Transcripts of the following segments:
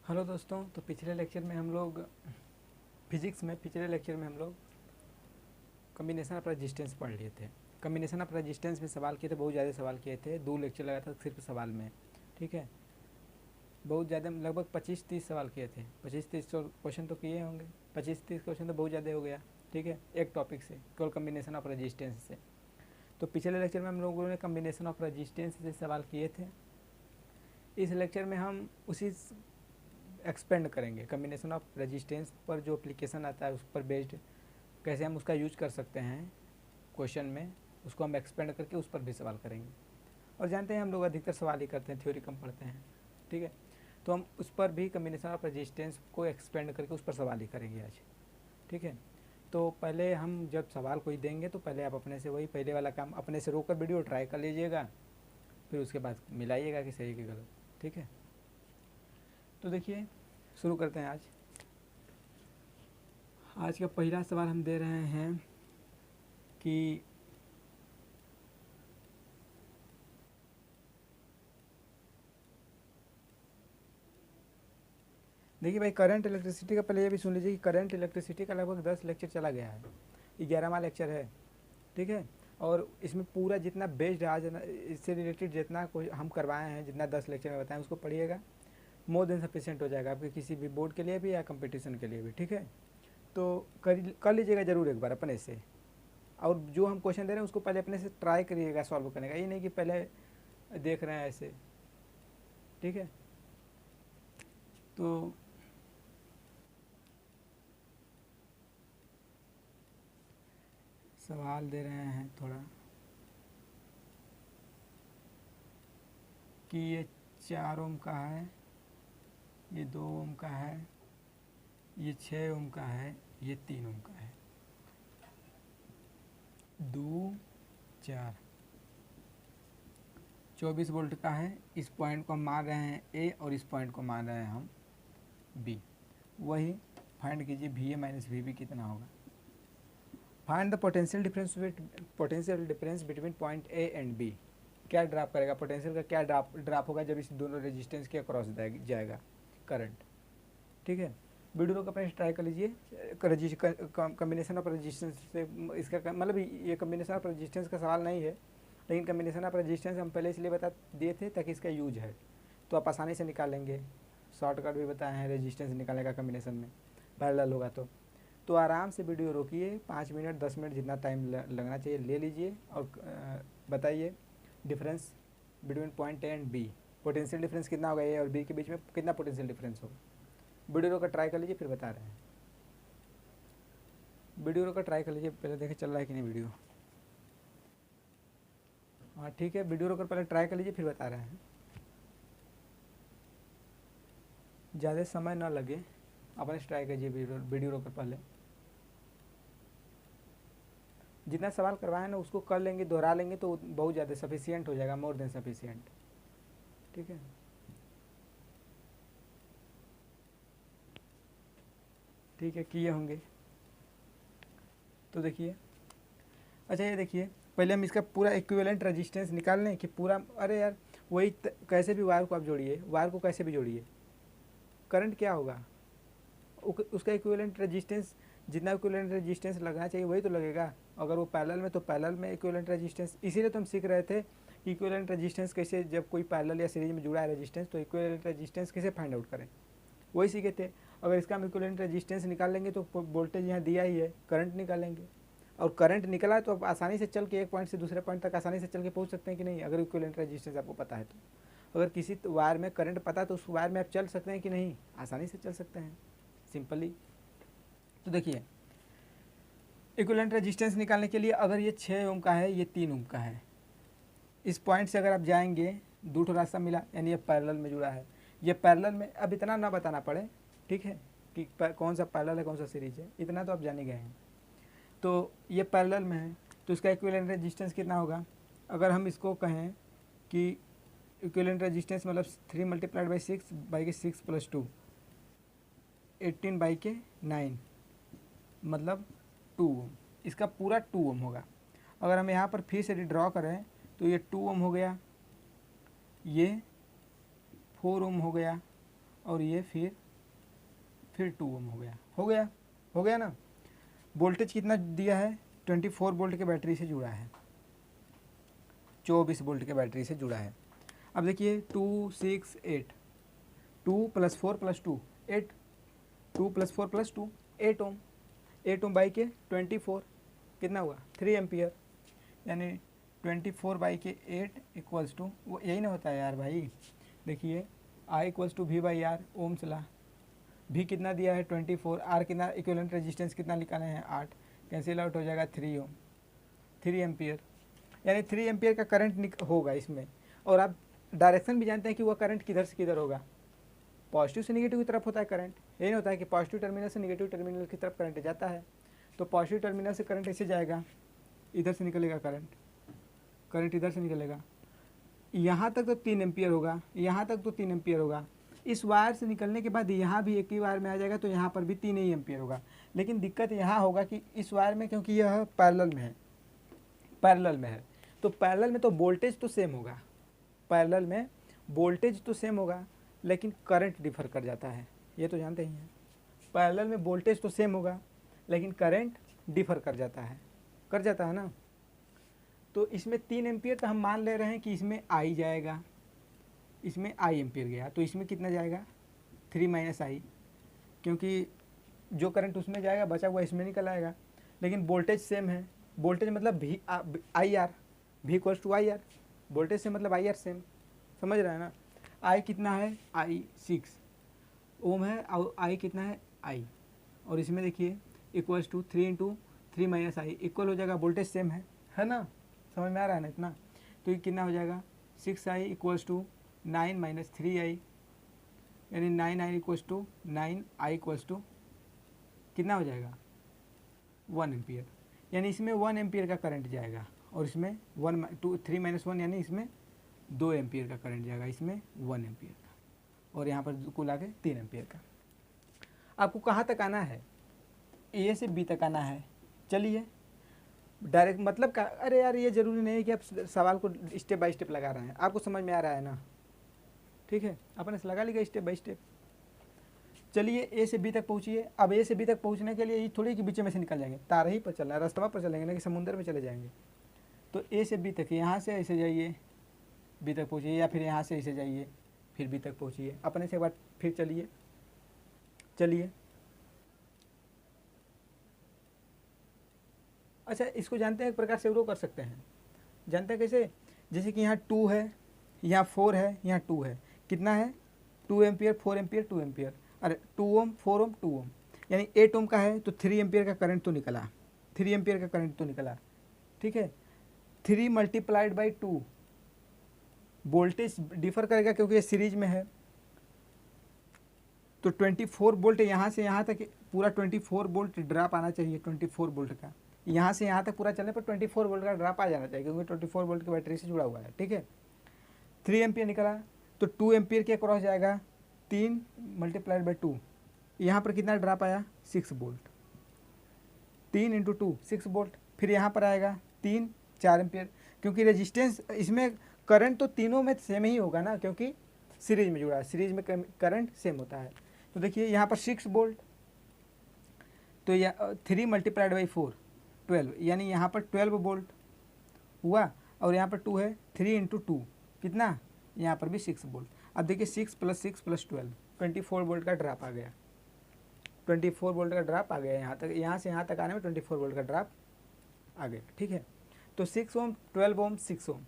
Hello दोस्तों। तो पिछले लेक्चर में हम लोग पिछले लेक्चर में हम लोग कम्बिनेशन ऑफ रेजिस्टेंस पढ़ लिए थे। कम्बिनेशन ऑफ रेजिस्टेंस में सवाल किए थे, बहुत ज़्यादा सवाल किए थे, 2 लेक्चर लगा था सिर्फ सवाल में। ठीक है, बहुत ज़्यादा, लगभग 25-30 सवाल किए थे। 25-30 क्वेश्चन तो किए होंगे। 25-30 क्वेश्चन तो बहुत ज़्यादा हो गया। ठीक है, एक टॉपिक से, केवल कम्बिनेशन ऑफ रेजिस्टेंस से। तो पिछले लेक्चर में हम लोगों ने कम्बिनेशन ऑफ रेजिस्टेंस से सवाल किए थे। इस लेक्चर में हम उसी एक्सपेंड करेंगे। कम्बिनेशन ऑफ रेजिस्टेंस पर जो एप्लीकेशन आता है उस पर बेस्ड कैसे हम उसका यूज कर सकते हैं क्वेश्चन में, उसको हम एक्सपेंड करके उस पर भी सवाल करेंगे। और जानते हैं हम लोग अधिकतर सवाल ही करते हैं, थ्योरी कम पढ़ते हैं। ठीक है, तो हम उस पर भी कम्बिनेशन ऑफ रेजिस्टेंस को एक्सपेंड करके उस पर सवाल ही करेंगे आज। ठीक है, तो पहले हम जब सवाल कोई देंगे तो पहले आप अपने से वही पहले वाला काम अपने से रोक कर वीडियो ट्राई कर लीजिएगा, फिर उसके बाद मिलाइएगा कि सही कि गलत। ठीक है, तो देखिए शुरू करते हैं। आज का पहला सवाल हम दे रहे हैं कि देखिए भाई, करंट इलेक्ट्रिसिटी का पहले ये भी सुन लीजिए कि करंट इलेक्ट्रिसिटी का लगभग 10 लेक्चर चला गया है, 11वां लेक्चर है। ठीक है, और इसमें पूरा जितना बेस्ड आज इससे रिलेटेड जितना कोई हम करवाए हैं, जितना 10 लेक्चर में बताएं उसको पढ़िएगा, मोर देन सफिशिएंट हो जाएगा आपके किसी भी बोर्ड के लिए भी या कंपटीशन के लिए भी। ठीक है, तो कर लीजिएगा ज़रूर एक बार अपने से, और जो हम क्वेश्चन दे रहे हैं उसको पहले अपने से ट्राई करिएगा सॉल्व करने का, ये नहीं कि पहले देख रहे हैं ऐसे। ठीक है, तो सवाल दे रहे हैं थोड़ा कि ये 4 ओम का है, ये 2 ओम का है, ये 6 ओम का है, ये 3 ओम का है। 2 4 24 वोल्ट का है। इस पॉइंट को हम मान रहे हैं ए और इस पॉइंट को मान रहे हैं हम बी। वही फाइंड कीजिए V A minus V B कितना होगा। Find the potential difference between point A and B. क्या ड्रॉप करेगा, पोटेंशियल का क्या ड्रॉप होगा जब इस दोनों रेजिस्टेंस के अक्रॉस जाएगा करंट। ठीक है, वीडियो को अपने ट्राई कर लीजिए। कम्बिनेशन ऑफ रेजिस्टेंस से इसका मतलब ये कम्बिनेशन ऑफ रेजिस्टेंस का सवाल नहीं है, लेकिन कम्बिनेशन ऑफ रेजिस्टेंस हम पहले इसलिए बता दिए थे ताकि इसका यूज है तो आप आसानी से निकाल लेंगे। शॉर्टकट भी बताए हैं रेजिस्टेंस निकालने का कम्बिनेशन में, पैरेलल होगा तो आराम से वीडियो रोकिए, 5 मिनट 10 मिनट जितना टाइम लगना चाहिए ले लीजिए और बताइए difference between point A and B. Potential difference कितना होगा ए और बी के बीच में, कितना पोटेंशियल डिफरेंस होगा। वीडियो रोकर ट्राई कर लीजिए फिर बता रहे हैं। वीडियो रोकर ट्राई कर लीजिए, पहले देखें चल रहा है कि नहीं वीडियो। हाँ ठीक है, वीडियो रोकर पहले ट्राई कर लीजिए फिर बता रहे हैं। ज़्यादा समय ना लगे, अपने से ट्राई कीजिए वीडियो रोकर पहले। जितना सवाल करवाए ना उसको कर लेंगे, दोहरा लेंगे तो बहुत ज़्यादा सफिशियंट हो जाएगा, मोर देन सफिशियंट। ठीक है, ठीक है किए होंगे। तो देखिए, अच्छा ये देखिए, पहले हम इसका पूरा इक्विवेलेंट रेजिस्टेंस निकाल लें कि पूरा, अरे यार वही कैसे भी वायर को आप जोड़िए, वायर को कैसे भी जोड़िए, करंट क्या होगा उसका इक्विवेलेंट रेजिस्टेंस, जितना इक्विवेलेंट रेजिस्टेंस लगना चाहिए वही तो लगेगा। अगर वो पैरेलल में तो पैरेलल में इक्विवेलेंट रेजिस्टेंस, इसीलिए तो हम सीख रहे थे कि इक्विवेलेंट रेजिस्टेंस कैसे, जब कोई पैरेलल या सीरीज में जुड़ा है रेजिस्टेंस तो इक्विवेलेंट रेजिस्टेंस कैसे फाइंड आउट करें, वही सीखे थे। अगर इसका हम इक्विवेलेंट रेजिस्टेंस निकाल लेंगे तो वोल्टेज यहाँ दिया ही है, करंट निकालेंगे, और करंट निकला तो आप आसानी से चल के एक पॉइंट से दूसरे पॉइंट तक आसानी से चल के पहुँच सकते हैं कि नहीं, अगर इक्विवेलेंट रेजिस्टेंस आपको पता है तो। अगर किसी वायर में करंट पता है तो उस वायर में आप चल सकते हैं कि नहीं, आसानी से चल सकते हैं सिंपली। तो देखिए, इक्विवेलेंट रेजिस्टेंस निकालने के लिए अगर ये 6 ओम का है, ये 3 ओम का है, इस पॉइंट से अगर आप जाएंगे, दो रास्ता मिला, यानी ये पैरेलल में जुड़ा है। ये पैरेलल में, अब इतना ना बताना पड़े, ठीक है, कि कौन सा पैरेलल है कौन सा सीरीज है, इतना तो आप जान ही गए हैं। तो ये पैरेलल में है तो इसका इक्विवेलेंट रेजिस्टेंस कितना होगा। अगर हम इसको कहें कि इक्विवेलेंट रेजिस्टेंस मतलब 3 मल्टीप्लाइड बाई 6 बाई के 6 + 2, 18 बाई के 9 मतलब 2 ओम, इसका पूरा 2 ओम होगा। अगर हम यहाँ पर फिर से ड्रॉ करें तो ये 2 ओम हो गया, ये 4 ओम हो गया, और ये फिर 2 ओम हो गया ना। वोल्टेज कितना दिया है, 24 वोल्ट के बैटरी से जुड़ा है, 24 वोल्ट के बैटरी से जुड़ा है। अब देखिए 2 6 8, 2 + 4 + 2 8, 2 + 4 + 2 8 ओम, 8 ओम बाई के 24 कितना हुआ 3 एम्पियर, यानी 24 बाई के 8 इक्वल्स टू, वो यही ना होता है यार भाई। देखिए I = V/R, ओम्स ला। भी कितना दिया है 24, आर कितना, इक्विवेलेंट रेजिस्टेंस कितना निकाले हैं 8, कैंसिल आउट हो जाएगा 3 ओम, 3 एम्पियर, यानी 3 एम्पियर का करंट होगा इसमें। और आप डायरेक्शन भी जानते हैं कि वह करंट किधर से किधर होगा, पॉजिटिव से निगेटिव की तरफ होता है करंट। यही होता है कि पॉजिटिव टर्मिनल से निगेटिव टर्मिनल की तरफ करंट जाता है, तो पॉजिटिव टर्मिनल से करंट ऐसे जाएगा, इधर से निकलेगा करंट इधर से निकलेगा, यहाँ तक तो 3 एम्पियर होगा, यहाँ तक तो 3 एम्पियर होगा। इस वायर से निकलने के बाद यहाँ भी एक ही वायर में आ जाएगा, तो यहाँ पर भी 3 ही एम्पियर होगा। लेकिन दिक्कत यहाँ होगा कि इस वायर में, क्योंकि यह पैरेलल में है, तो पैरेलल में तो वोल्टेज तो सेम होगा, पैरेलल में वोल्टेज तो सेम होगा, लेकिन करंट डिफर कर जाता है, ये तो जानते ही हैं। पैरेलल में वोल्टेज तो सेम होगा, लेकिन करंट डिफर कर जाता है ना। तो इसमें 3 एम्पियर तो हम मान ले रहे हैं कि इसमें आई जाएगा, इसमें आई एम्पियर गया, तो इसमें कितना जाएगा 3 - I, क्योंकि जो करंट उसमें जाएगा बचा हुआ इसमें निकल आएगा। लेकिन वोल्टेज सेम है, वोल्टेज मतलब IR, V = IR, वोल्टेज से मतलब IR सेम, समझ रहे हैं ना। I कितना है, I 6 ओम है, और I कितना है I, और इसमें देखिए इक्वल्स टू 3 × 3 - I इक्वल हो जाएगा, वोल्टेज सेम है ना, समझ में आ रहा है ना इतना। तो ये कितना हो जाएगा 6I = 9 - 3I, यानी 9I = 9I = कितना हो जाएगा 1 एम्पियर, यानी इसमें 1 एम्पियर का करंट जाएगा, और इसमें 3 - 1 यानी इसमें 2 एम्पियर का करंट जाएगा, इसमें 1 एम्पियर का, और यहाँ पर कुल आके 3 एम्पियर का। आपको कहाँ तक आना है, ए से बी तक आना है। चलिए डायरेक्ट मतलब का, अरे यार ये ज़रूरी नहीं है कि आप सवाल को स्टेप बाय स्टेप लगा रहे हैं, आपको समझ में आ रहा है ना, ठीक है, अपने से लगा लीजिए स्टेप बाय स्टेप। चलिए ए से बी तक पहुँचिए। अब ए से बी तक पहुँचने के लिए ये थोड़ी कि बीच में से निकल जाएंगे, तार ही पर चलना है, रास्ता पर चलेंगे ना कि समुंदर में चले जाएंगे। तो ए से बी तक यहाँ से ऐसे जाइए, बी तक पहुँचिए, या फिर यहाँ से ऐसे जाइए फिर बी तक पहुँचिए। अपने से एक बार फिर चलिए। अच्छा, इसको जानते हैं एक प्रकार से ग्रो कर सकते हैं, जानते हैं कैसे, जैसे कि यहाँ 2 है, यहाँ 4 है, यहाँ 2 है, कितना है 2 एम्पियर 4 एम्पियर 2 एम्पियर, अरे 2 ओम 4 ओम 2 ओम, यानी 8 ओम का है, तो 3 एम्पियर का करंट तो निकला, 3 एम्पियर का करंट तो निकला, ठीक है। 3 × 2, वोल्टेज डिफर करेगा क्योंकि ये सीरीज में है, तो 24 वोल्ट यहाँ से यहाँ तक पूरा 24 वोल्ट ड्रॉप आना चाहिए, 24 वोल्ट का, यहाँ से यहाँ तक पूरा चलने पर 24 वोल्ट का ड्रॉप आ जाना चाहिए, क्योंकि 24 वोल्ट की बैटरी से जुड़ा हुआ है, ठीक है। 3 एम्पियर निकला, तो 2 एम्पियर के क्रॉस जाएगा 3 × 2, यहाँ पर कितना ड्रॉप आया 6 वोल्ट, 3 × 2 6 वोल्ट, फिर यहाँ पर आएगा 3 4 एम्पियर, क्योंकि रेजिस्टेंस इसमें करंट तो तीनों में सेम ही होगा ना, क्योंकि सीरीज में जुड़ा है, सीरीज में करंट सेम होता है। तो देखिए यहाँ पर 6 वोल्ट, तो 3 × 4 12, यानी यहाँ पर 12 वोल्ट हुआ, और यहाँ पर 2 है, 3 × 2 कितना, यहाँ पर भी 6 वोल्ट। अब देखिए 6 + 6 + 12 24 वोल्ट का ड्रॉप आ गया, 24 वोल्ट का ड्रॉप आ गया यहाँ तक, यहाँ से यहाँ तक आने में 24 वोल्ट का ड्रॉप आ गया, ठीक है। तो 6 ओम 12 ओम 6 ओम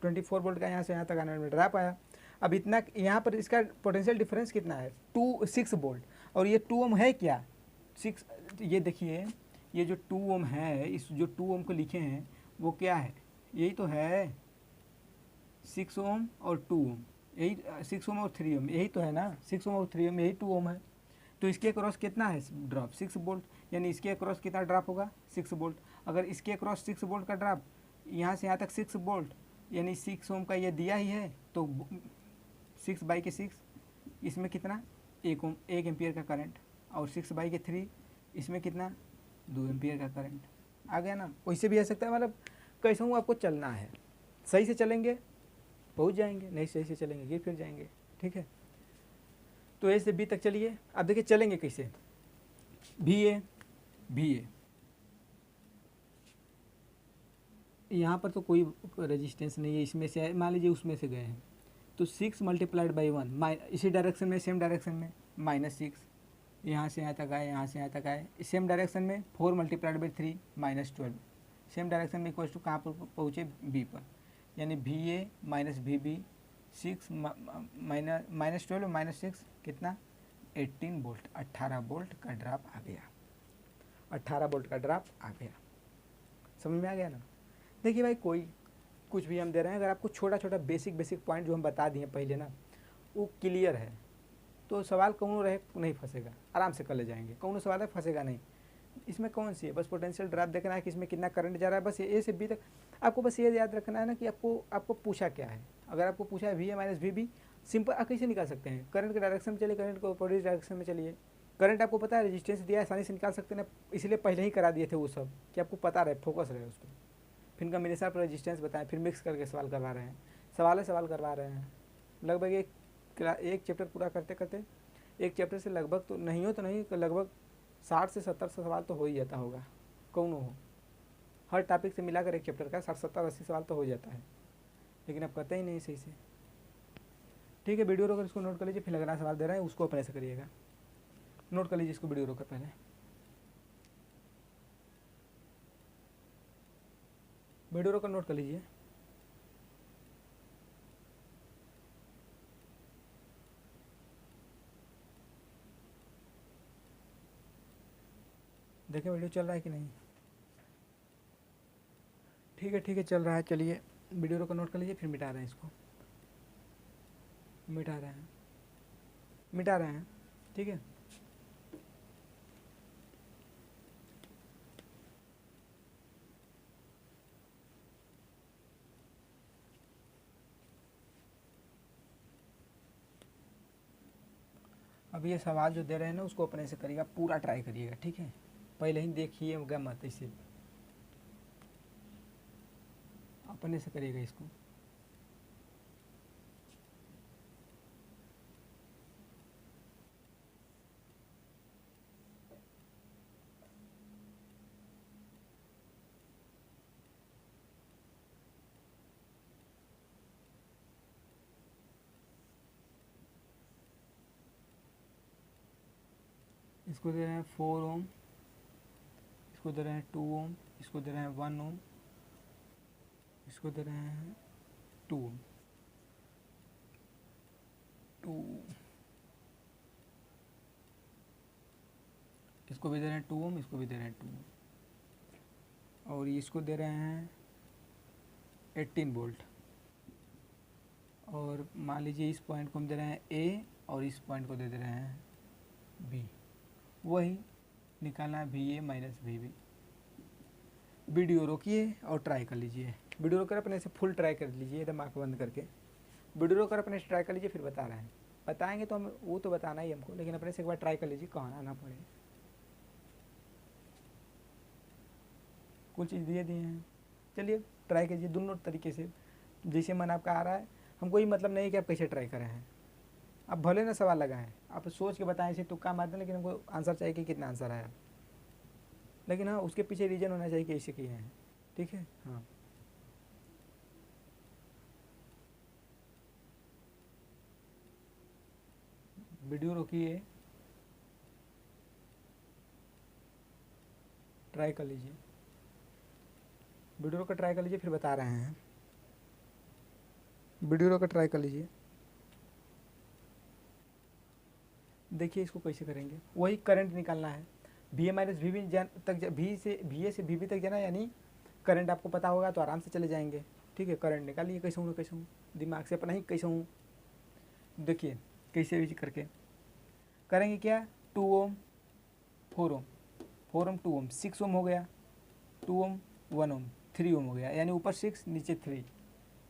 24 वोल्ट का यहाँ से यहाँ तक आने में ड्रॉप आया। अब इतना यहाँ पर इसका पोटेंशियल डिफरेंस कितना है 6 वोल्ट, और ये 2 ओम है क्या 6, ये देखिए ये जो 2 ओम है, इस जो 2 ओम को लिखे हैं वो क्या है, यही तो है 6 ओम और 2 ओम, यही 6 ओम और 3 ओम, यही तो है ना, 6 ओम और 3 ओम, यही 2 ओम है। तो इसके अक्रॉस कितना है ड्रॉप 6 वोल्ट, यानी इसके अक्रॉस कितना ड्रॉप होगा 6 वोल्ट। अगर इसके अक्रॉस 6 वोल्ट का ड्रॉप, यहाँ से यहाँ तक 6 वोल्ट, यानी 6 ओम का ये दिया ही है, तो 6/6, इसमें कितना 1 एम्पियर का करंट, और 6/3 इसमें कितना 2 एम्पियर का करंट आ गया ना। वैसे भी आ सकता है, मतलब कैसे हूँ आपको चलना है, सही से चलेंगे पहुँच जाएंगे, नहीं सही से चलेंगे गिर फिर जाएंगे, ठीक है। तो ए से बी तक चलिए। अब देखिए चलेंगे कैसे, भी ए यहाँ पर तो कोई रेजिस्टेंस नहीं है, इसमें से मान लीजिए उसमें से गए हैं, तो 6 मल्टीप्लाइड बाई 1 इसी डायरेक्शन में, सेम डायरेक्शन में -6, यहाँ से यहाँ तक आए, यहाँ से यहाँ तक आए। सेम डायरेक्शन में 4 मल्टीप्लाइड बाई 3 -12, सेम डायरेक्शन में इक्वल टू कहाँ पर पहुँचे, बी पर, यानी भी ए माइनस भी बी, 6 -12 -6 कितना, 18 वोल्ट, 18 वोल्ट का ड्रॉप आ गया, 18 वोल्ट का ड्रॉप आ गया। समझ में आ गया ना। देखिए भाई कोई कुछ भी हम दे रहे हैं, अगर आपको छोटा छोटा बेसिक पॉइंट जो हम बता दिए पहले ना वो क्लियर है तो सवाल कौन रहे नहीं फंसेगा, आराम से कर ले जाएंगे, कौन सवाल है फंसेगा नहीं। इसमें कौन सी है, बस पोटेंशियल ड्रॉप देखना है कि इसमें कितना करंट जा रहा है, बस ए से बी तक। आपको बस ये याद रखना है ना कि आपको पूछा क्या है। अगर आपको पूछा है V A minus V B, simple आप कैसे निकाल सकते हैं, करंट के डायरेक्शन में चलिए, करंट को अपोजिट डायरेक्शन में चलिए। करंट आपको पता है, रेजिस्टेंस दिया है, आसानी से निकाल सकते हैं, इसलिए पहले ही करा दिए थे वो सब कि आपको पता रहे, फोकस रहे उस पर। फिर कम्बिनेशन पर रेजिस्टेंस बताएं, फिर मिक्स करके सवाल करवा रहे हैं, सवाल करवा रहे हैं। लगभग एक चैप्टर पूरा करते करते एक चैप्टर से लगभग तो नहीं हो तो नहीं, लगभग 60 से 70 सवाल तो हो ही जाता होगा, कौन हो, हर टॉपिक से मिलाकर एक चैप्टर का 60 70 80 सवाल तो हो जाता है, लेकिन आप करते ही नहीं सही से। ठीक है, वीडियो रोकर इसको नोट कर लीजिए, फिर अगला सवाल दे रहे हैं उसको अपने से करिएगा, नोट कर लीजिए इसको वीडियो रोकर पहले, वीडियो रोकर नोट कर लीजिए। देखें वीडियो चल रहा है कि नहीं। ठीक है चल रहा है, चलिए वीडियो रोकर नोट कर लीजिए, फिर मिटा रहे हैं इसको, मिटा रहे हैं। ठीक है, अब ये सवाल जो दे रहे हैं ना उसको अपने से करिएगा, पूरा ट्राई करिएगा, ठीक है, पहले ही देखिएगा मत, इसे अपने से करिएगा इसको। इसको दे रहे हैं 4 ओम, इसको दे रहे हैं 2 ओम, इसको दे रहे हैं 1 ओम, इसको दे रहे हैं 2 ओम, 2, इसको भी दे रहे हैं 2 ओम, इसको भी दे रहे हैं 2 ओम, और इसको दे रहे हैं 18 वोल्ट, और मान लीजिए इस पॉइंट को हम दे रहे हैं ए और इस पॉइंट को दे रहे हैं बी, वही निकालना है भी ए माइनस भी बी। वीडियो रोकिए और ट्राई कर लीजिए, वीडियो रोकर अपने से फुल ट्राई कर लीजिए, एकदम आँख बंद करके वीडियो रोकर अपने से ट्राई कर लीजिए, फिर बता रहे हैं, बताएंगे तो हम वो तो बताना ही हमको, लेकिन अपने से एक बार ट्राई कर लीजिए, कहाँ ना पड़े। कुछ चीज़ दिए हैं, चलिए ट्राई कीजिए दोनों तरीके से, जैसे मन आपका आ रहा है। हमको ये मतलब नहीं कि आप कैसे ट्राई करें हैं, आप भले ना सवाल लगाएं, आप सोच के बताएं, इसे तुक्का मारते हैं, लेकिन हमको आंसर चाहिए कि कितना आंसर आया, लेकिन हाँ उसके पीछे रीजन होना चाहिए कि ऐसे किए हैं, ठीक है। हाँ वीडियो रोकिए, ट्राई कर लीजिए, वीडियो रोकर ट्राई कर लीजिए, फिर बता रहे हैं, वीडियो रोकर ट्राई कर लीजिए। देखिए इसको कैसे करेंगे, वही करंट निकालना है, भी ए माइनस भी बी तक, भी ए से भी बी तक जाना, यानी करंट आपको पता होगा तो आराम से चले जाएंगे। ठीक है, करंट निकालिए, कैसे हूँ दिमाग से अपना ही कैसे हूँ, देखिए कैसे भी करके करेंगे। क्या 2 ओम 4 ओम, 4 ओम 2 ओम, 6 ओम हो गया, 2 ओम 1 ओम, 3 ओम हो गया, यानी ऊपर 6 नीचे 3,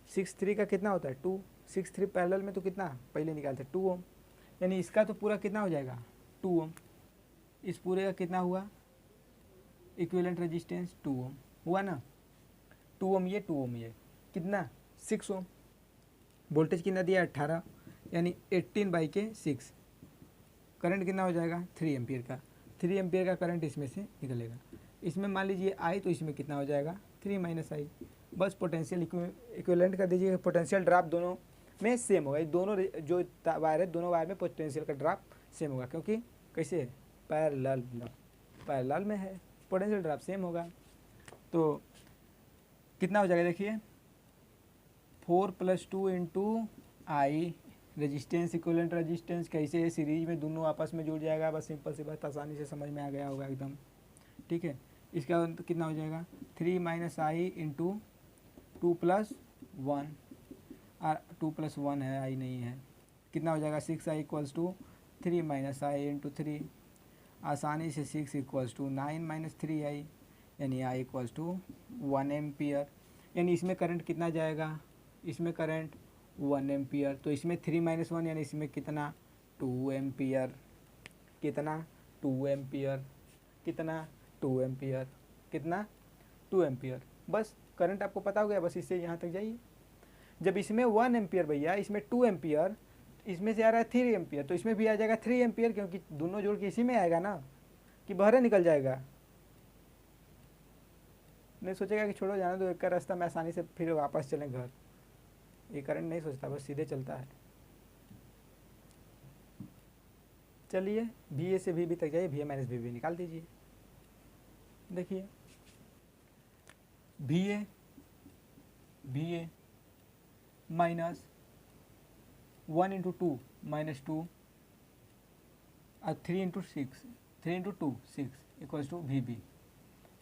6 3 का कितना होता है 2, 6 3 पैरेलल में तो कितना पहले निकालते 2 ओम, यानी इसका तो पूरा कितना हो जाएगा 2 ओम, इस पूरे का कितना हुआ इक्विवेलेंट रेजिस्टेंस 2 ओम हुआ ना, 2 ओम ये 2 ओम ये कितना 6 ओम, वोल्टेज कितना दिया 18, यानी 18 बाई के 6, करंट कितना हो जाएगा 3 एम्पियर का, 3 एम्पियर का करंट इसमें से निकलेगा। इसमें मान लीजिए आई, तो इसमें कितना हो जाएगा 3 माइनस आई। बस पोटेंशियल इक्विवेलेंट कर दीजिए, पोटेंशियल ड्रॉप दोनों में सेम होगा। दोनों जो वायर है दोनों वायर में पोटेंशियल का ड्रॉप सेम होगा, क्योंकि कैसे है पैरेलल में है, पोटेंशियल ड्रॉप सेम होगा। तो कितना हो जाएगा देखिए 4 + 2 इंटू आई रेजिस्टेंस, इक्विवेलेंट रेजिस्टेंस कैसे है सीरीज में दोनों आपस में जुड़ जाएगा। बस सिंपल सी बात, आसानी से समझ में आ गया होगा एकदम, ठीक है। इसका कितना हो जाएगा 3 माइनस आई इंटू 2 + 1, और 2 + 1 है, आई नहीं है, कितना हो जाएगा 6i = 3 माइनस आई इंटू 3, आसानी से 6 = 9 माइनस 3i, यानी आई = 1 एम्पियर। यानी इसमें करंट कितना जाएगा, इसमें करंट 1 एम्पियर, तो इसमें 3 - 1 यानी इसमें कितना 2 एम्पियर, कितना 2 एम्पियर, कितना 2 एम्पियर, कितना 2 एम्पियर। बस करंट आपको पता हो गया, बस इससे यहाँ तक जाइए। जब इसमें 1 एम्पियर भैया, इसमें 2 एम्पियर, इसमें से आ रहा है 3 एम्पियर, तो इसमें भी आ जाएगा 3 एम्पियर, क्योंकि दोनों जोड़ के इसी में आएगा ना, कि बहरे निकल जाएगा। नहीं सोचेगा कि छोड़ो जाने दो, एक का रास्ता में आसानी से फिर वापस चलें घर, ये करंट नहीं सोचता, बस सीधे चलता है। चलिए वी ए से वी बी तक जाइए, V A minus V B निकाल दीजिए। देखिए वी ए माइनस 1 × 2 - 2 और 3 × 6, 3 × 2 6 = वी बी,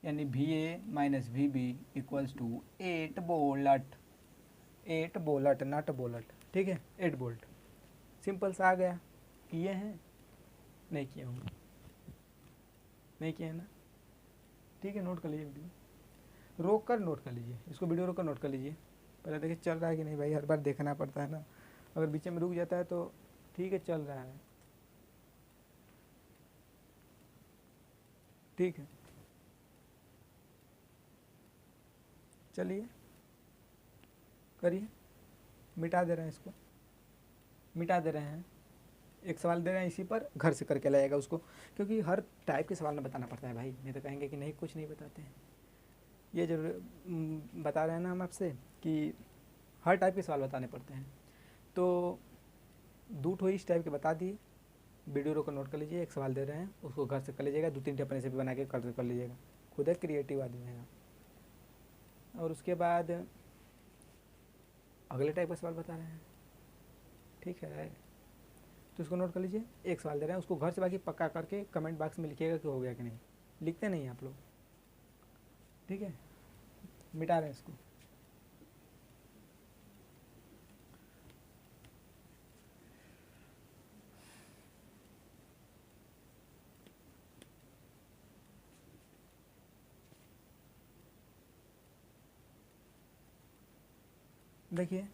यानी V A minus V B = 8 volt, 8 volt not volt, ठीक है 8 वोल्ट। सिंपल सा आ गया। किए हैं, नहीं किए होंगे, नहीं किए हैं ना, ठीक है। नोट कर लीजिए, वीडियो रोक कर नोट कर लीजिए, इसको वीडियो रोक कर नोट कर लीजिए। पहले देखिए चल रहा है कि नहीं भाई, हर बार देखना पड़ता है ना, अगर बीच में रुक जाता है तो ठीक है चल रहा है, ठीक है। चलिए करिए, मिटा दे रहे हैं इसको, मिटा दे रहे हैं। एक सवाल दे रहे हैं इसी पर, घर से करके लाएगा उसको, क्योंकि हर टाइप के सवाल में बताना पड़ता है भाई, नहीं तो कहेंगे कि नहीं कुछ नहीं बताते हैं। ये जरूर बता रहे हैं ना हम आपसे कि हर टाइप के सवाल बताने पड़ते हैं। तो 2 ठो इस टाइप के बता दिए, वीडियो रोक कर नोट कर लीजिए। एक सवाल दे रहे हैं उसको घर से कर लीजिएगा, 2-3 अपने से भी बना के कर लीजिएगा, खुद एक क्रिएटिव आदमी है। और उसके बाद अगले टाइप का सवाल बता रहे हैं, ठीक है, तो उसको नोट कर लीजिए। एक सवाल दे रहे हैं उसको घर से बाकी पक्का करके कमेंट बॉक्स में लिखिएगा कि हो गया कि नहीं, लिखते नहीं आप लोग, ठीक है। मिटा रहे हैं इसको। देखिए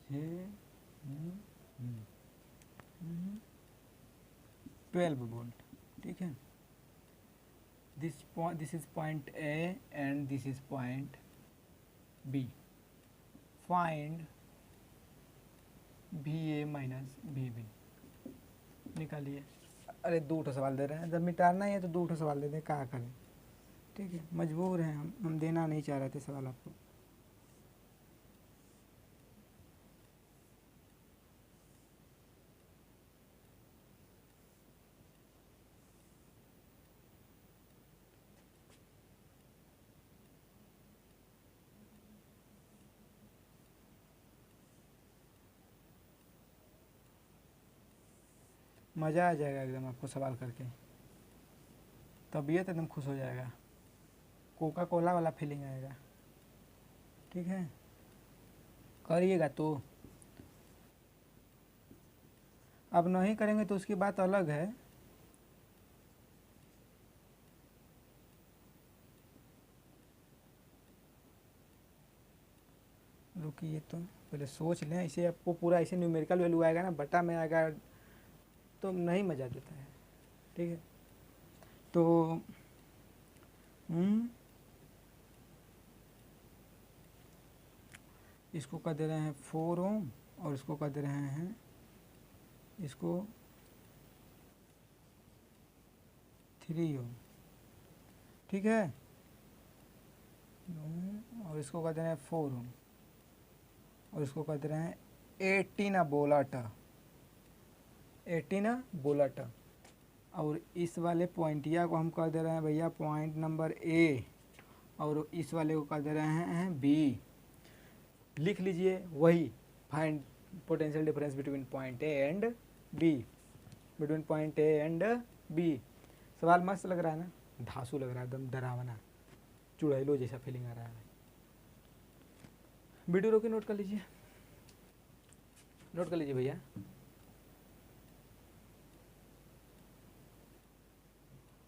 ये 12 वोल्ट, ठीक है। this is point A and this is point B. Find VA minus VB, निकालिए। अरे 2 ठो सवाल दे रहे हैं, जब मिटाना ही है तो 2 ठो सवाल दे दें, क्या करें, ठीक है। मजबूर हैं हम देना नहीं चाह रहे थे सवाल आपको। मज़ा आ जाएगा एकदम आपको सवाल करके। तबीयत एकदम खुश हो जाएगा, कोका कोला वाला फीलिंग आएगा। ठीक है, करिएगा तो। अब नहीं करेंगे तो उसकी बात अलग है। रुकिए तो पहले सोच लें, इसे आपको पूरा ऐसे न्यूमेरिकल वैल्यू आएगा ना, बटा में आएगा तो नहीं मज़ा देता है। ठीक है, तो इसको कर दे रहे हैं 4 ओम और इसको कर दे रहे हैं इसको 3 ओम। ठीक है, और इसको कर दे रहे हैं 4 ओम और इसको कर दे रहे हैं 18 बोलाट। और इस वाले पॉइंटिया को हम कर दे रहे हैं भैया पॉइंट नंबर ए, और इस वाले को कर दे रहे हैं बी। लिख लीजिए वही, find potential difference between point A and B, between point A and B. सवाल मस्त लग रहा है ना, धांसू लग रहा है, एकदम डरावना, चुड़ैलो जैसा फीलिंग आ रहा है। वीडियो रोके नोट कर लीजिए, नोट कर लीजिए भैया।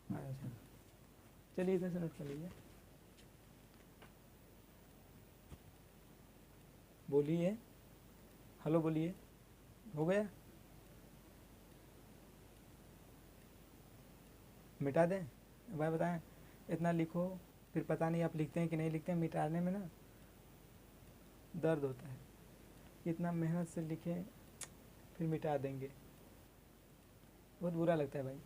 अच्छा चलिए इधर से नोट कर लीजिए, बोलिए, हेलो बोलिए, हो गया? मिटा दें? भाई बताएं, इतना लिखो फिर पता नहीं आप लिखते हैं कि नहीं लिखते हैं, मिटाने में ना दर्द होता है। इतना मेहनत से लिखें फिर मिटा देंगे, बहुत बुरा लगता है भाई।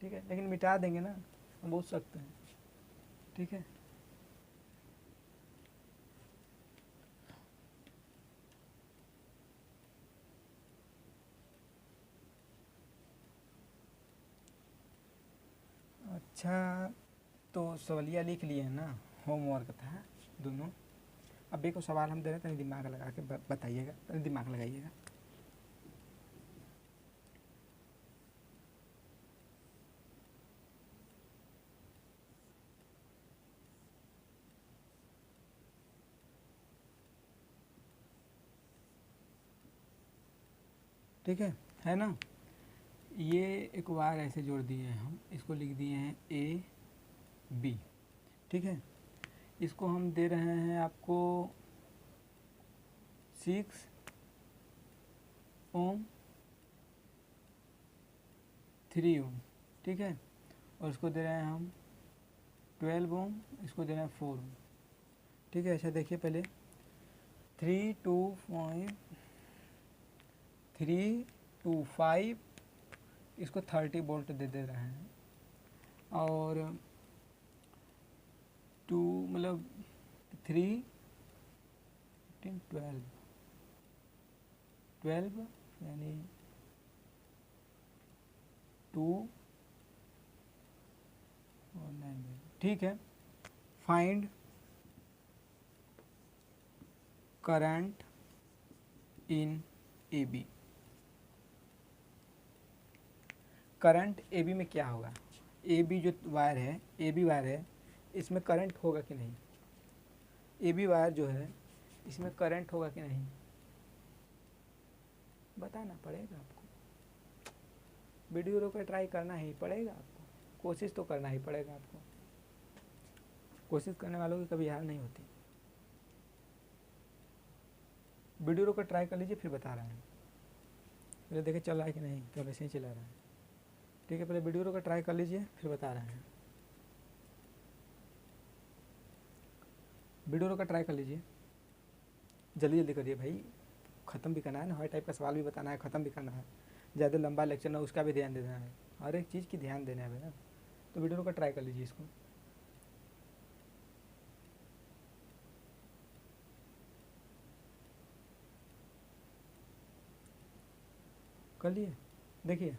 ठीक है, लेकिन मिटा देंगे ना, हम बोल सकते हैं। ठीक है, अच्छा तो सवालिया लिख लिए हैं ना, होमवर्क था दोनों। अब एक सवाल हम दे रहे हैं, दिमाग लगा के बताइएगा, दिमाग लगाइएगा। ठीक है ना? ये एक बार ऐसे जोड़ दिए हैं हम, इसको लिख दिए हैं ए बी। ठीक है, इसको हम दे रहे हैं आपको 6 ओम 3 ओम। ठीक है, और इसको दे रहे हैं हम 12 ओम, इसको दे रहे हैं 4 ओम। ठीक है, अच्छा देखिए पहले 3 2 5 इसको 30 वोल्ट दे रहे हैं, और 2 मतलब 3 15 12 यानी 2 और 9। ठीक है, find current in A B. Current A B में क्या होगा? ए बी जो वायर है, ए बी वायर है, इसमें करंट होगा कि नहीं? ए बी वायर जो है इसमें करंट होगा कि नहीं, बताना पड़ेगा आपको। वीडियो रोक कर ट्राई करना ही पड़ेगा आपको, कोशिश तो करना ही पड़ेगा आपको। कोशिश करने वालों की कभी हार नहीं होती। वीडियो रोक कर ट्राई कर लीजिए, फिर बता रहे हैं। पहले देखे चल रहा है कि नहीं, तो वैसे ही चला रहा है। ठीक है, पहले वीडियो रोक कर ट्राई कर लीजिए, फिर बता रहे हैं। वीडियो रोक कर ट्राई कर लीजिए, जल्दी जल्दी करिए भाई, ख़त्म भी करना है ना, हर टाइप का सवाल भी बताना है, ख़त्म भी करना है। ज़्यादा लंबा लेक्चर ना, उसका भी ध्यान देना है, हर एक चीज़ की ध्यान देना है ना। तो वीडियो रोक कर ट्राई कर लीजिए इसको। कर लिए? देखिए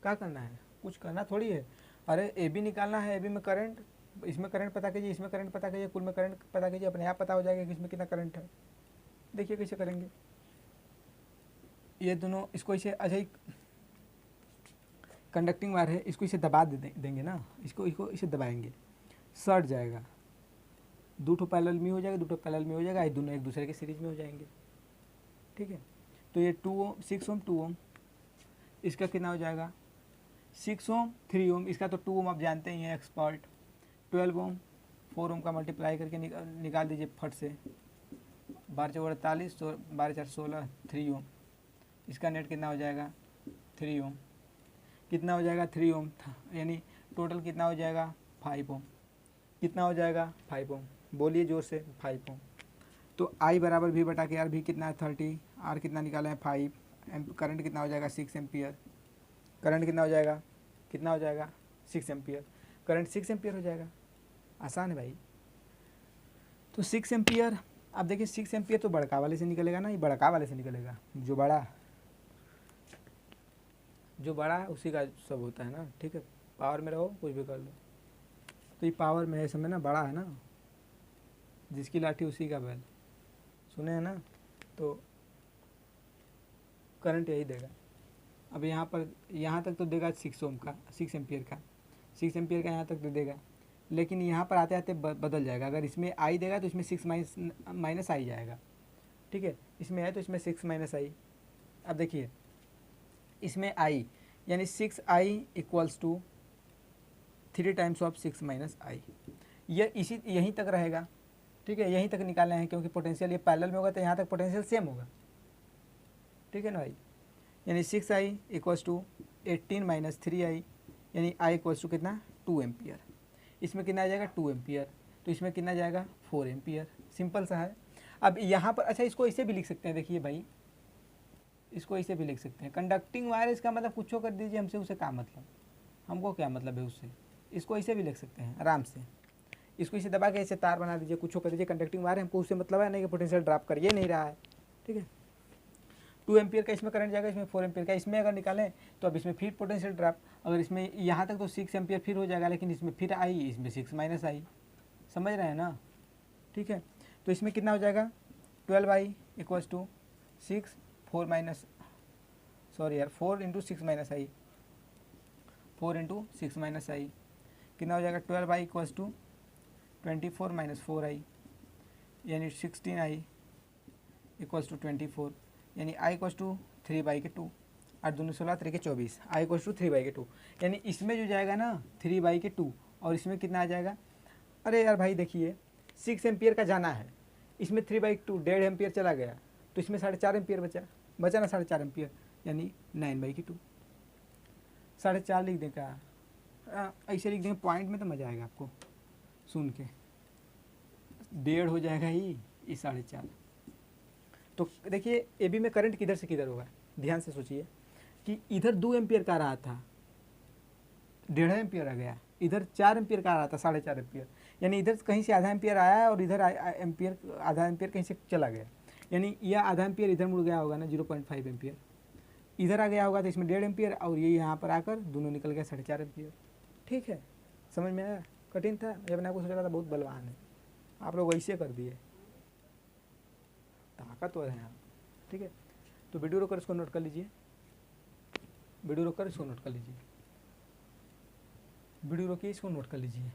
क्या करना है, कुछ करना थोड़ी है। अरे ए बी निकालना है, ए बी में करंट, इसमें करंट पता कीजिए, इसमें करंट पता कीजिए, कुल में करंट पता कीजिए, अपने आप पता हो जाएगा कि इसमें कितना करंट है। देखिए कैसे करेंगे ये दोनों, इसको इसे अच्छा कंडक्टिंग वायर है, इसको इसे दबा देंगे ना, इसको इसे दबाएंगे, सट जाएगा, दो ठो पैरेलल में हो जाएगा, दो ठो पैरेलल में हो जाएगा, ये दोनों एक दूसरे के सीरीज में हो जाएंगे। ठीक है, तो ये 2 ओम 6 ओम 2 ओम, इसका कितना हो जाएगा 6 ओम 3 ओम, इसका तो 2 ओम आप जानते ही हैं एक्सपर्ट। 12 ओम 4 ओम का मल्टीप्लाई करके निकाल दीजिए फट से, 12 चौक 48, 12 4 16, 3 ओम, इसका नेट कितना हो जाएगा 3 ओम, कितना हो जाएगा 3 ओम था, यानी टोटल कितना हो जाएगा 5 ओम, कितना हो जाएगा 5 ओम, बोलिए जोर से 5 ओम। तो आई बराबर भी बटा के आर भी कितना है 30, आर कितना निकाला है 5, करंट कितना हो जाएगा 6 एम्पियर, करंट कितना हो जाएगा 6 एम्पियर, करंट 6 एम्पियर हो जाएगा। आसान है भाई। तो 6 एम्पियर, अब देखिए 6 एम्पियर तो बड़का वाले से निकलेगा ना, ये बड़का वाले से निकलेगा, जो बड़ा है उसी का सब होता है ना। ठीक है, पावर में रहो कुछ भी कर लो, तो ये पावर में है समय ना, बड़ा है ना, जिसकी लाठी उसी का बैल, सुने हैं ना। तो करंट यही देगा। अब यहाँ तक तो देगा 6 ओम का, 6 एम्पियर का, 6 एम्पियर का यहाँ तक तो देगा, लेकिन यहाँ पर आते आते बदल जाएगा। अगर इसमें आई देगा तो इसमें 6 माइनस आई जाएगा। ठीक है, इसमें है तो इसमें 6 माइनस आई। अब देखिए इसमें आई यानी 6 I equals to 3 times of 6 minus I, ये यहीं तक रहेगा। ठीक है, यहीं तक निकालना है, क्योंकि पोटेंशियल ये पैरेलल में होगा तो यहाँ तक पोटेंशियल सेम होगा। ठीक है ना भाई, यानी 6 आई इक्वल्स टू 18 माइनस 3 आई, यानी आई इक्वल्स टू कितना 2 एम्पियर। इसमें कितना आ जाएगा 2 एम्पियर, तो इसमें कितना जाएगा 4 एम्पियर। सिंपल सा है। अब यहाँ पर अच्छा इसको इसे भी लिख सकते हैं, देखिए भाई इसको इसे भी लिख सकते हैं, कंडक्टिंग वायर, इसका मतलब कुछ कर दीजिए, हमसे उसे क्या मतलब, हमको क्या मतलब है उससे, इसको इसे भी लिख सकते हैं आराम से। इसको इसे दबा के ऐसे तार बना दीजिए, कुछ कर दीजिए, कंडक्टिंग वायर, हमको उससे मतलब है नहीं कि पोटेंशियल ड्रॉप कर ये नहीं रहा है। ठीक है, 2 एम्पियर का इसमें करंट जाएगा, इसमें 4 एम्पियर का, इसमें अगर निकालें तो अब इसमें फिर पोटेंशियल ड्रॉप, अगर इसमें यहाँ तक तो 6 एम्पियर फिर हो जाएगा, लेकिन इसमें फिर आई, इसमें 6 माइनस आई, समझ रहे हैं ना। ठीक है, तो इसमें कितना हो जाएगा 12 आई इक्वल्स टू 6 4 माइनस, सॉरी यार 4 इंटू 6 माइनस आई, 4 इंटू 6 माइनस आई कितना हो जाएगा 12 आई इक्वल्स टू 24 माइनस 4 आई, यानी 16 आई इक्वल्स टू 24, यानी आई इक्वल्स टू 3 बाई के 2, 8 दूनी 16 3 के 24, आई इक्वल्स टू 3 बाई के 2, यानी इसमें जो जाएगा ना 3 बाई के 2, और इसमें कितना आ जाएगा, अरे यार भाई देखिए 6 एम्पियर का जाना है, इसमें 3 बाई 2 1.5 एम्पियर चला गया, तो इसमें 4.5 एम्पियर बचा ना 4.5 एम्पियर, यानी 9 बाई के 2, 4.5 लिख दें क्या, ऐसे लिख देंगे पॉइंट में तो मज़ा आएगा आपको सुन के, 1.5 हो जाएगा ही, ये 4.5। तो देखिए ए बी में करंट किधर से किधर होगा, ध्यान से सोचिए कि इधर 2 एम्पियर का रहा था, 1.5 एम्पियर आ गया, इधर 4 एम्पियर का आ रहा था 4.5 एम्पियर, यानी इधर कहीं से आधा एम्पियर आया है और इधर एम्पियर आधा एम्पियर कहीं से चला गया, यानी यह आधा एम्पियर इधर मुड़ गया होगा ना 0.5 एम्पियर, इधर आ गया होगा तो इसमें 1.5 एम्पियर, और ये यहाँ पर आकर दोनों निकल गया 4.5 एम्पियर। ठीक है, समझ में आया, कठिन था, ये अपने आपको सोच रहा था बहुत बलवान है, आप लोग वैसे कर दिए, ताकतवर हैं आप। ठीक है, तो वीडियो रोकर इसको नोट कर लीजिए, वीडियो रोकर इसको नोट कर लीजिए, वीडियो रोकिए इसको नोट कर लीजिए,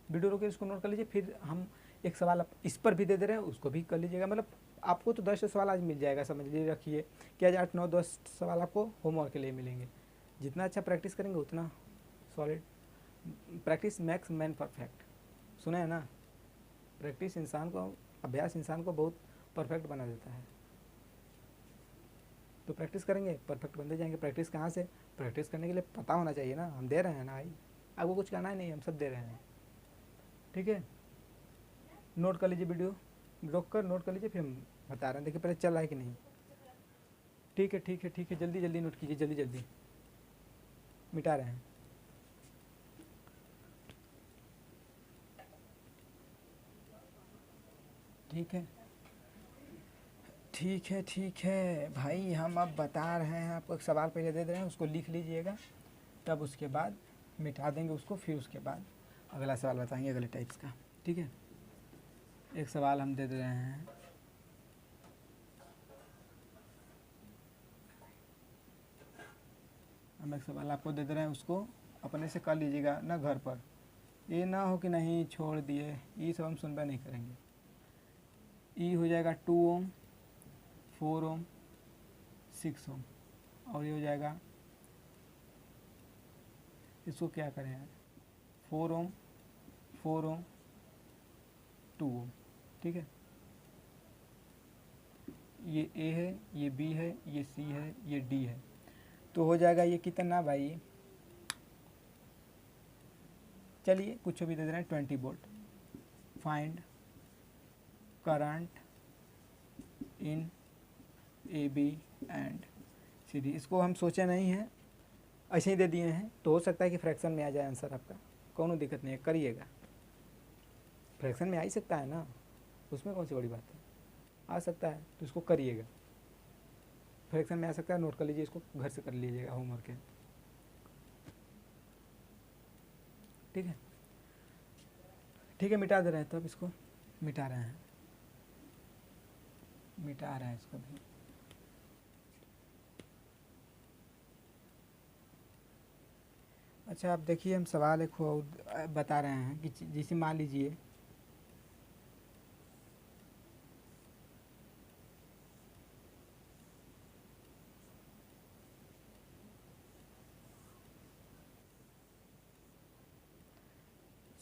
वीडियो रोकिए इसको नोट कर लीजिए। फिर हम एक सवाल इस पर भी दे दे रहे हैं, उसको भी कर लीजिएगा, मतलब आपको तो 10 सवाल आज मिल जाएगा, समझ लीजिए, रखिए कि आज 8 9 10 सवाल आपको होमवर्क के लिए मिलेंगे। जितना अच्छा प्रैक्टिस करेंगे उतना solid, practice max man perfect, सुना है ना, प्रैक्टिस इंसान को, अभ्यास इंसान को बहुत परफेक्ट बना देता है। तो प्रैक्टिस करेंगे परफेक्ट बनते जाएंगे। प्रैक्टिस कहाँ से, प्रैक्टिस करने के लिए पता होना चाहिए ना, हम दे रहे हैं ना भाई, आपको कुछ करना है नहीं, हम सब दे रहे हैं। ठीक है, नोट कर लीजिए, वीडियो रोक कर नोट कर लीजिए, फिर हम बता रहे हैं, देखिए पहले चल रहा है कि नहीं। ठीक है ठीक है ठीक है, जल्दी जल्दी नोट कीजिए, जल्दी जल्दी मिटा रहे हैं। ठीक है ठीक है ठीक है भाई, हम अब बता रहे हैं आपको, एक सवाल पहले दे रहे हैं, उसको लिख लीजिएगा, तब उसके बाद मिटा देंगे उसको, फिर उसके बाद अगला सवाल बताएंगे अगले टाइप्स का। ठीक है, एक सवाल हम दे रहे हैं, हम एक सवाल आपको दे दे रहे हैं, उसको अपने से कर लीजिएगा ना घर पर, ये ना हो कि नहीं छोड़ दिए, ये सब हम सुनवा नहीं करेंगे। ई हो जाएगा 2 ओम, 4 ओम, 6 ओम, और ये हो जाएगा, इसको क्या करें यार, 4 ओम, 4 ओम, 2 ओम, ठीक है। ये ए है, ये बी है, ये सी है, ये डी है, तो हो जाएगा ये कितना भाई, चलिए कुछ भी दे दे रहे हैं, 20 volt. Find current in A B and C D. इसको हम सोचे नहीं हैं, ऐसे ही दे दिए हैं, तो हो सकता है कि फ्रैक्शन में आ जाए आंसर आपका, कोनो दिक्कत नहीं है, करिएगा। फ्रैक्शन में आ ही सकता है ना, उसमें कौन सी बड़ी बात है, आ सकता है तो इसको करिएगा। फ्रैक्शन में आ सकता है, नोट कर लीजिए, इसको घर से कर लीजिएगा होमवर्क है, ठीक है। ठीक है, मिटा दे रहे हैं, तब इसको मिटा रहे हैं, मिटा रहे हैं इसको भी। अच्छा, आप देखिए, हम सवाल एक बता रहे हैं कि जैसे मान लीजिए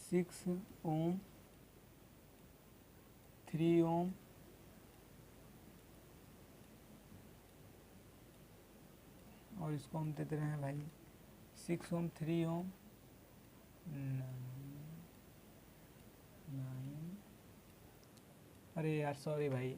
सिक्स ओम, 3 ओम, और इसको हम देते रहे हैं भाई 6 ओम, 3 ओम, 9, अरे यार सॉरी भाई,